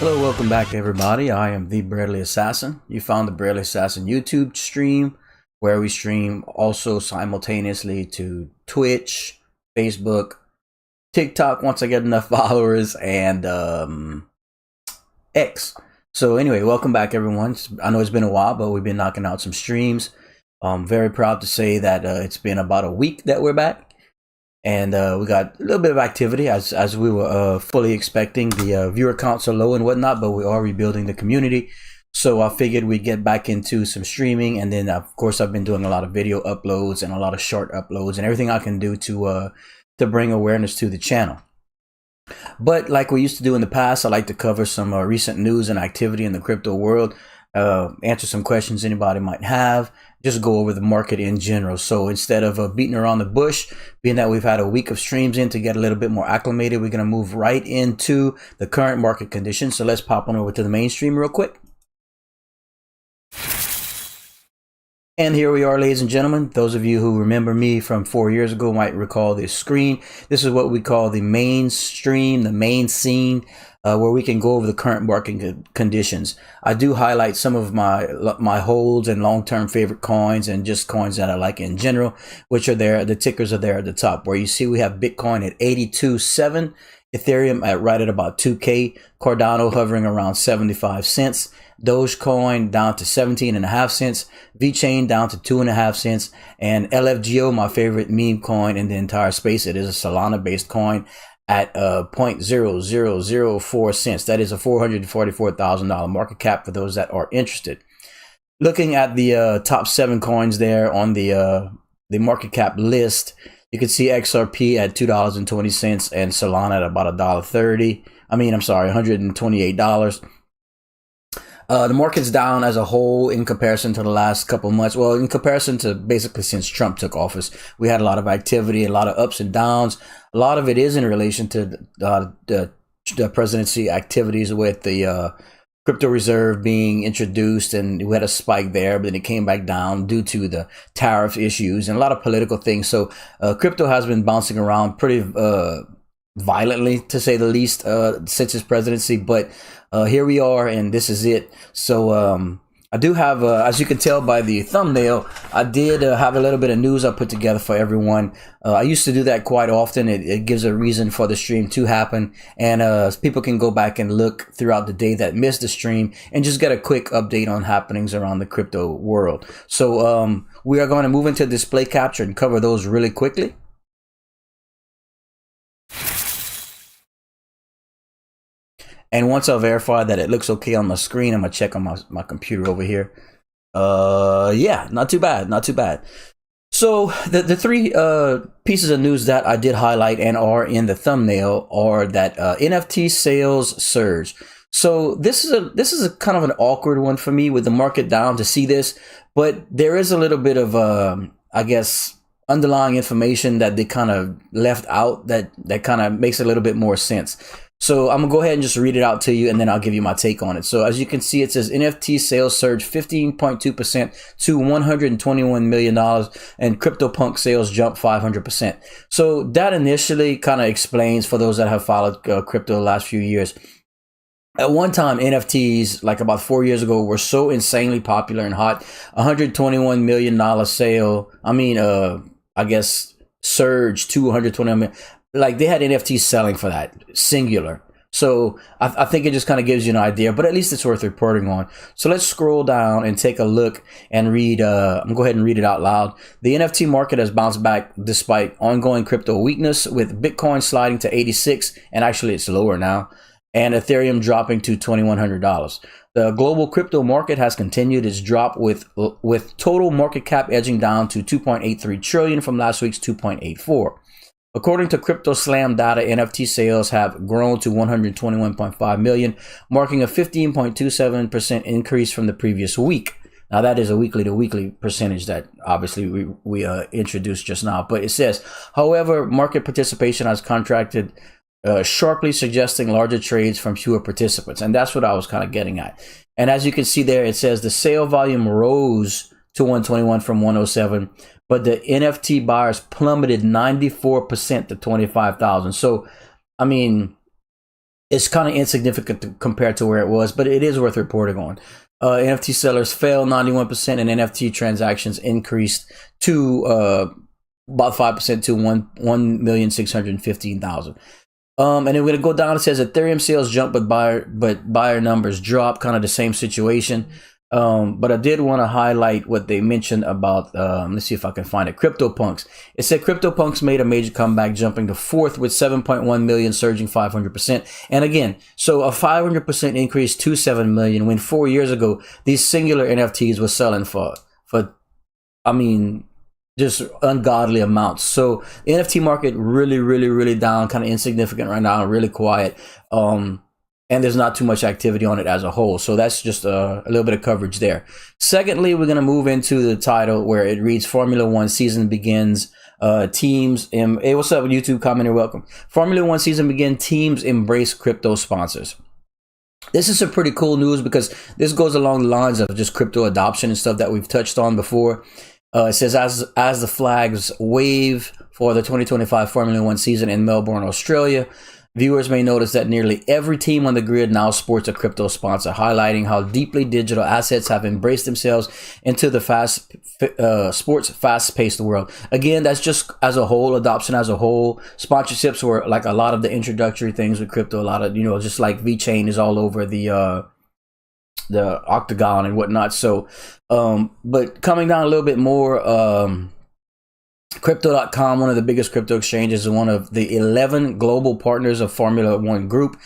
Hello, welcome back everybody. I am the Bradley Assassin. You found the Bradley Assassin YouTube stream where we stream also simultaneously to Twitch, Facebook, TikTok once I get enough followers, and X. So anyway, welcome back everyone. I know it's been a while, but we've been knocking out some streams. I'm very proud to say that it's been about a week that we're back. And we got a little bit of activity as we were fully expecting. The viewer counts are low and whatnot, but we are rebuilding the community. So I figured we'd get back into some streaming, and then of course I've been doing a lot of video uploads and a lot of short uploads and everything I can do to bring awareness to the channel. But like we used to do in the past, I like to cover some recent news and activity in the crypto world, answer some questions anybody might have, just go over the market in general. So instead of beating around the bush, being that we've had a week of streams in to get a little bit more acclimated, we're going to move right into the current market conditions. So let's pop on over to the mainstream real quick. And here we are, ladies and gentlemen. Those of you who remember me from 4 years ago might recall this screen. This is what we call the mainstream, the main scene, where we can go over the current market conditions. I do highlight some of my holds and long-term favorite coins and just coins that I like in general, which are there. The tickers are there at the top, where you see we have Bitcoin at 82.7, Ethereum at right at about 2K, Cardano hovering around 75 cents, Dogecoin down to 17.5 cents, VeChain down to 2.5 cents, and LFGO, my favorite meme coin in the entire space. It is a Solana based coin at 0.0004 cents. That is a $444,000 market cap for those that are interested. Looking at the top 7 coins there on the market cap list, you can see XRP at $2.20 and Solana at about $1.30. $128. The market's down as a whole in comparison to the last couple of months. Well, in comparison to basically since Trump took office, we had a lot of activity, a lot of ups and downs. A lot of it is in relation to the presidency activities with the crypto reserve being introduced, and we had a spike there, but then it came back down due to the tariff issues and a lot of political things. So crypto has been bouncing around pretty violently, to say the least, since his presidency. But here we are, and this is it. So I do have, as you can tell by the thumbnail, I did have a little bit of news I put together for everyone. I used to do that quite often. It gives a reason for the stream to happen, and people can go back and look throughout the day that missed the stream and just get a quick update on happenings around the crypto world. So we are going to move into display capture and cover those really quickly. And once I verify that it looks okay on my screen, I'm going to check on my computer over here. Yeah, not too bad, not too bad. So the three pieces of news that I did highlight and are in the thumbnail are that NFT sales surge. So this is a kind of an awkward one for me with the market down to see this, but there is a little bit of I guess underlying information that they kind of left out that kind of makes a little bit more sense. So I'm gonna go ahead and just read it out to you, and then I'll give you my take on it. So as you can see, it says NFT sales surged 15.2% to $121 million, and CryptoPunk sales jumped 500%. So that initially kind of explains, for those that have followed crypto the last few years. At one time, NFTs, like about 4 years ago, were so insanely popular and hot. $121 million sale. I guess surged to $121 million. Like, they had NFTs selling for that, singular. So I think it just kind of gives you an idea, but at least it's worth reporting on. So let's scroll down and take a look and read. I'm going to go ahead and read it out loud. The NFT market has bounced back despite ongoing crypto weakness, with Bitcoin sliding to 86, and actually it's lower now, and Ethereum dropping to $2,100. The global crypto market has continued its drop, with total market cap edging down to 2.83 trillion from last week's 2.84. According to Crypto Slam data, NFT sales have grown to 121.5 million, marking a 15.27% increase from the previous week. Now, that is a weekly-to-weekly percentage that obviously we introduced just now. But it says, however, market participation has contracted sharply, suggesting larger trades from fewer participants. And that's what I was kind of getting at. And as you can see there, it says the sale volume rose to 121 from 107, but the NFT buyers plummeted 94% to 25,000. So, I mean, it's kind of insignificant compared to where it was, but it is worth reporting on. NFT sellers fell 91%, and NFT transactions increased to about 5% to 1,615,000. And then we're gonna go down. It says Ethereum sales jump, but buyer numbers drop. Kind of the same situation. But I did want to highlight what they mentioned about. Let's see if I can find it. CryptoPunks. It said CryptoPunks made a major comeback, jumping to fourth with 7.1 million, surging 500%. And again, so a 500% increase to 7 million. When 4 years ago these singular NFTs were selling for I mean, just ungodly amounts. So the NFT market really down, kind of insignificant right now, really quiet. And there's not too much activity on it as a whole. So that's just a little bit of coverage there. Secondly, we're going to move into the title where it reads Formula One season begins. Teams. Hey, what's up, YouTube commenter? Welcome. Formula One season begins. Teams embrace crypto sponsors. This is some pretty cool news because this goes along the lines of just crypto adoption and stuff that we've touched on before. It says as the flags wave for the 2025 Formula One season in Melbourne, Australia, viewers may notice that nearly every team on the grid now sports a crypto sponsor, highlighting how deeply digital assets have embraced themselves into the sports fast-paced world. Again, that's just as a whole, adoption as a whole. Sponsorships were like a lot of the introductory things with crypto. A lot of, just like VeChain is all over the octagon and whatnot. So, but coming down a little bit more, Crypto.com, one of the biggest crypto exchanges, is one of the 11 global partners of Formula One Group.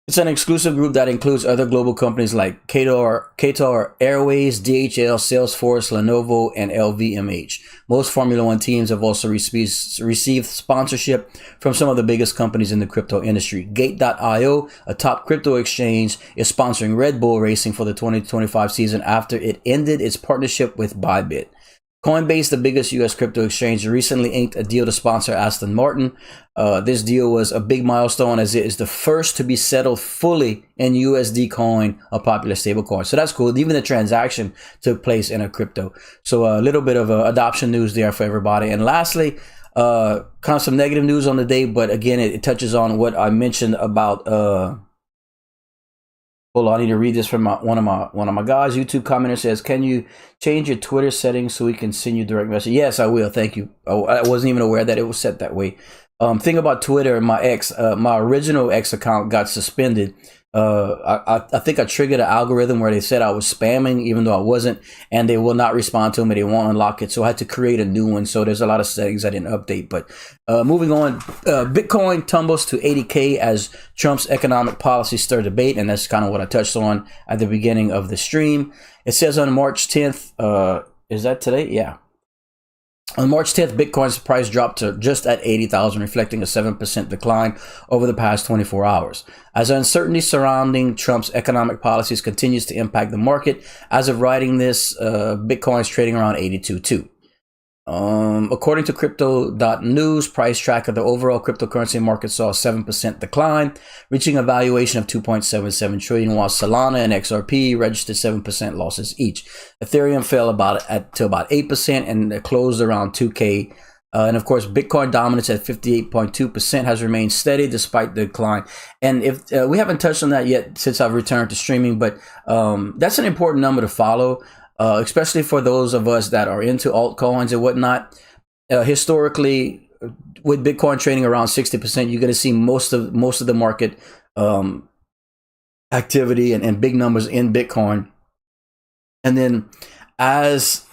It's an exclusive group that includes other global companies like Qatar Airways, DHL, Salesforce, Lenovo, and LVMH. Most Formula One teams have also received sponsorship from some of the biggest companies in the crypto industry. Gate.io, a top crypto exchange, is sponsoring Red Bull Racing for the 2025 season after it ended its partnership with Bybit. Coinbase, the biggest U.S. crypto exchange, recently inked a deal to sponsor Aston Martin. This deal was a big milestone as it is the first to be settled fully in USD coin, a popular stablecoin. So that's cool. Even the transaction took place in a crypto. So a little bit of adoption news there for everybody. And lastly, kind of some negative news on the day, but again, it touches on what I mentioned about. Hold on, I need to read this from one of my guys. YouTube commenter says, "Can you change your Twitter settings so we can send you direct message?" Yes, I will. Thank you. I wasn't even aware that it was set that way. Thing about Twitter, my original X account got suspended. I think I triggered an algorithm where they said I was spamming, even though I wasn't, and they will not respond to me. They won't unlock it, so I had to create a new one. So there's a lot of settings I didn't update. But moving on, Bitcoin tumbles to 80K as Trump's economic policy stir debate, and that's kind of what I touched on at the beginning of the stream. It says on March 10th, is that today? Yeah. On March 10th, Bitcoin's price dropped to just at 80,000, reflecting a 7% decline over the past 24 hours. As uncertainty surrounding Trump's economic policies continues to impact the market, as of writing this, Bitcoin's trading around 82.2. According to crypto.news price tracker, the overall cryptocurrency market saw a 7% decline, reaching a valuation of 2.77 trillion, while Solana and XRP registered 7% losses each. Ethereum fell to about 8% and closed around 2K. And of course, Bitcoin dominance at 58.2% has remained steady despite the decline. And if we haven't touched on that yet since I've returned to streaming, but that's an important number to follow. Especially for those of us that are into altcoins and whatnot. Historically, with Bitcoin trading around 60%, you're going to see most of the market activity and big numbers in Bitcoin. And then as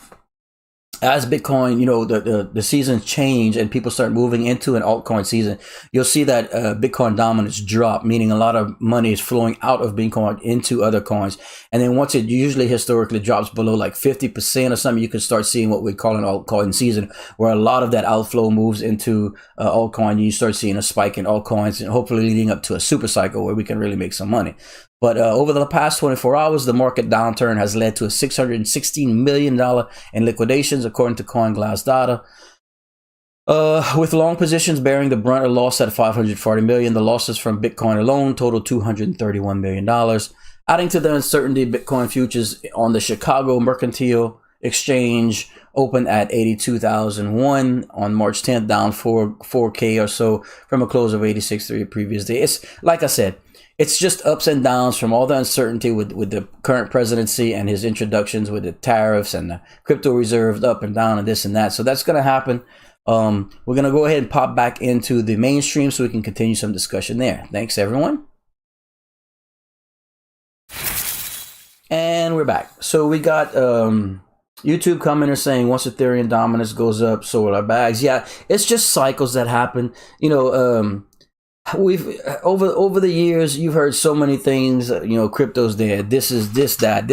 Bitcoin, the seasons change and people start moving into an altcoin season, you'll see that Bitcoin dominance drop, meaning a lot of money is flowing out of Bitcoin into other coins. And then once it usually historically drops below like 50% or something, you can start seeing what we call an altcoin season, where a lot of that outflow moves into altcoin. You start seeing a spike in altcoins and hopefully leading up to a super cycle where we can really make some money. But over the past 24 hours, the market downturn has led to a $616 million in liquidations, according to CoinGlass data. With long positions bearing the brunt of loss at $540 million, the losses from Bitcoin alone total $231 million. Adding to the uncertainty, Bitcoin futures on the Chicago Mercantile Exchange opened at 82,001 on March 10th, down 4K or so from a close of 86.3 the previous day. It's like I said, it's just ups and downs from all the uncertainty with the current presidency and his introductions with the tariffs and the crypto reserves up and down and this and that. So that's going to happen. We're going to go ahead and pop back into the mainstream so we can continue some discussion there. Thanks, everyone. And we're back. So we got YouTube commenter saying once Ethereum dominance goes up, so will our bags. Yeah, it's just cycles that happen. You know, we've over the years you've heard so many things. You know, crypto's dead. This is this that.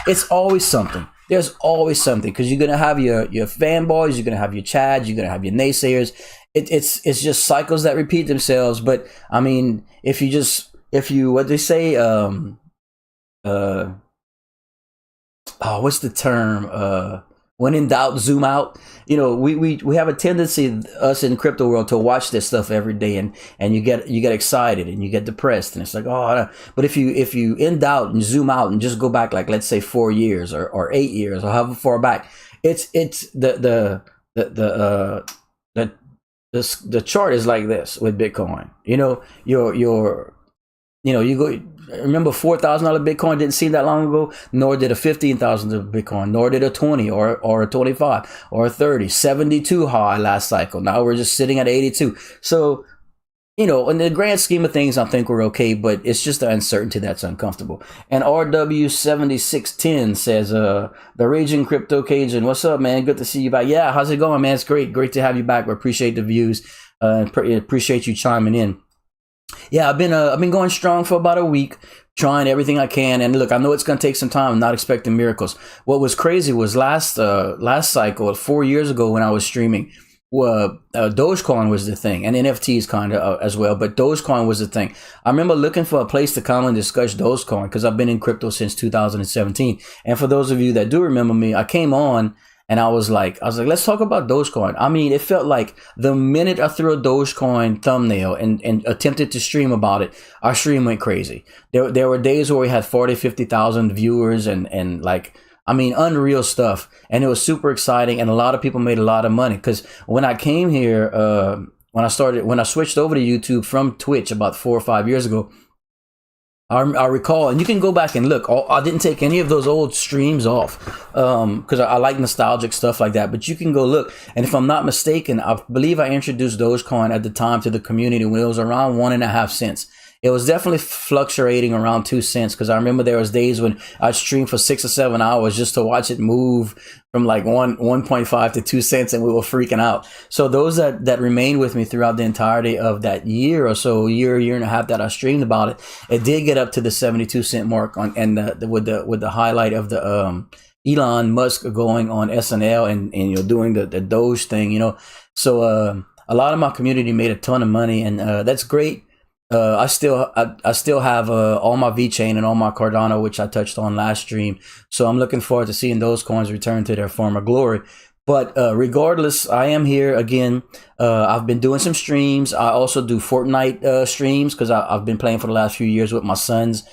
It's always something. There's always something because you're gonna have your fanboys, you're gonna have your chads, you're gonna have your naysayers. It's just cycles that repeat themselves. But I mean, if you what they say what's the term? When in doubt, zoom out. You know, we have a tendency, us in crypto world, to watch this stuff every day, and you get excited and you get depressed, and it's like, oh. But if you in doubt and zoom out and just go back, like let's say 4 years or 8 years or however far back, it's the chart is like this with Bitcoin. You know, you go. Remember, $4,000 Bitcoin didn't seem that long ago, nor did a $15,000 Bitcoin, nor did a 20 or a 25 or a 30, 72 high last cycle. Now we're just sitting at 82. So, you know, in the grand scheme of things, I think we're okay, but it's just the uncertainty that's uncomfortable. And RW7610 says, the Raging Crypto Cajun, what's up, man? Good to see you back. Yeah, how's it going, man? It's great. Great to have you back. We appreciate the views. Appreciate you chiming in. Yeah, I've been going strong for about a week, trying everything I can. And look, I know it's going to take some time. I'm not expecting miracles. What was crazy was last cycle, 4 years ago when I was streaming, Dogecoin was the thing, and NFTs kind of as well. But Dogecoin was the thing. I remember looking for a place to come and discuss Dogecoin because I've been in crypto since 2017. And for those of you that do remember me, I came on. And I was like, let's talk about Dogecoin. I mean, it felt like the minute I threw a Dogecoin thumbnail and attempted to stream about it, our stream went crazy. There were days where we had 40, 50,000 viewers and like, I mean, unreal stuff. And it was super exciting. And a lot of people made a lot of money because when I came here, when I switched over to YouTube from Twitch about 4 or 5 years ago, I recall, and you can go back and look, I didn't take any of those old streams off because I like nostalgic stuff like that, but you can go look. And if I'm not mistaken, I believe I introduced Dogecoin at the time to the community when it was around 1.5 cents. It was definitely fluctuating around 2 cents because I remember there was days when I'd stream for 6 or 7 hours just to watch it move from like 1.5 to 2 cents, and we were freaking out. So those that remained with me throughout the entirety of that year or so, year and a half that I streamed about it, it did get up to the 72 cent mark with the highlight of the Elon Musk going on SNL and you know doing the Doge thing, you know. So a lot of my community made a ton of money, and that's great. I still have all my VeChain and all my Cardano, which I touched on last stream. So I'm looking forward to seeing those coins return to their former glory. But regardless, I am here again. I've been doing some streams. I also do Fortnite streams because I've been playing for the last few years with my sons,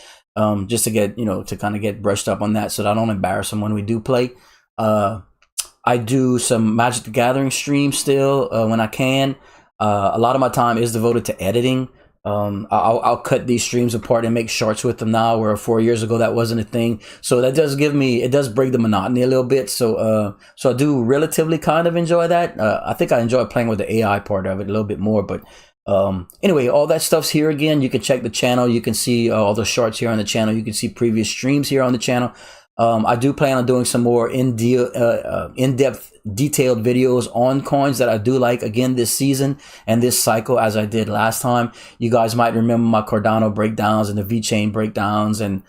just to get to kind of get brushed up on that, so that I don't embarrass them when we do play. I do some Magic the Gathering streams still when I can. A lot of my time is devoted to editing. I'll cut these streams apart and make shorts with them now, where 4 years ago that wasn't a thing. So that does it does break the monotony a little bit. So I do relatively kind of enjoy that. I think I enjoy playing with the AI part of it a little bit more. But anyway, all that stuff's here again. You can check the channel. You can see all the shorts here on the channel. You can see previous streams here on the channel. I do plan on doing some more in-depth, detailed videos on coins that I do like again this season and this cycle, as I did last time. You guys might remember my Cardano breakdowns and the VeChain breakdowns and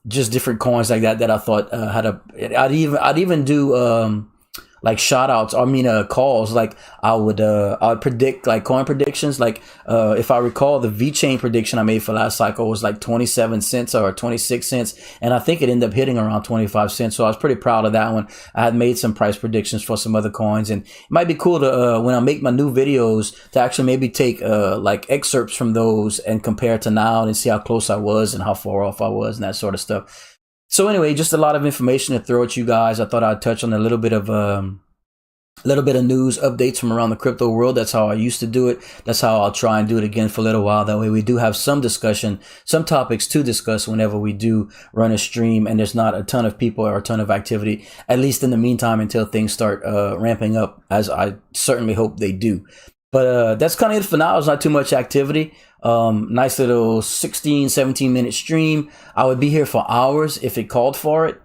just different coins like that I thought I'd even do like shout outs, calls. Like I would predict like coin predictions. Like if I recall, the VeChain prediction I made for last cycle was like 27 cents or 26 cents. And I think it ended up hitting around 25 cents. So I was pretty proud of that one. I had made some price predictions for some other coins, and it might be cool to, when I make my new videos, to actually maybe take like excerpts from those and compare to now and see how close I was and how far off I was and that sort of stuff. So anyway, just a lot of information to throw at you guys. I thought I'd touch on a little bit of news updates from around the crypto world. That's how I used to do it. That's how I'll try and do it again for a little while. That way we do have some discussion, some topics to discuss whenever we do run a stream and there's not a ton of people or a ton of activity, at least in the meantime, until things start ramping up, as I certainly hope they do. But that's kind of it for now. It's not too much activity. Nice little 16, 17-minute stream. I would be here for hours if it called for it.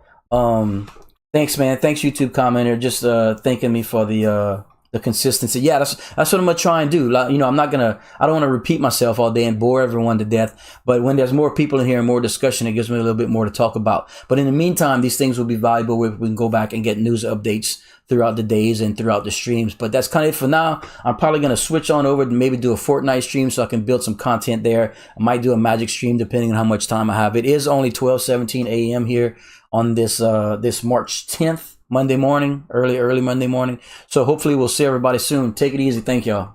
Thanks, man. Thanks, YouTube commenter. Just thanking me for the consistency. Yeah, that's what I'm gonna try and do. You know, I don't want to repeat myself all day and bore everyone to death. But when there's more people in here and more discussion, it gives me a little bit more to talk about. But in the meantime, these things will be valuable. We can go back and get news updates throughout the days and throughout the streams. But that's kind of it for now. I'm probably going to switch on over to maybe do a Fortnite stream so I can build some content there. I might do a Magic stream depending on how much time I have. It is only 12:17 a.m. here on this March 10th, Monday morning, early Monday morning. So hopefully we'll see everybody soon. Take it easy. Thank y'all.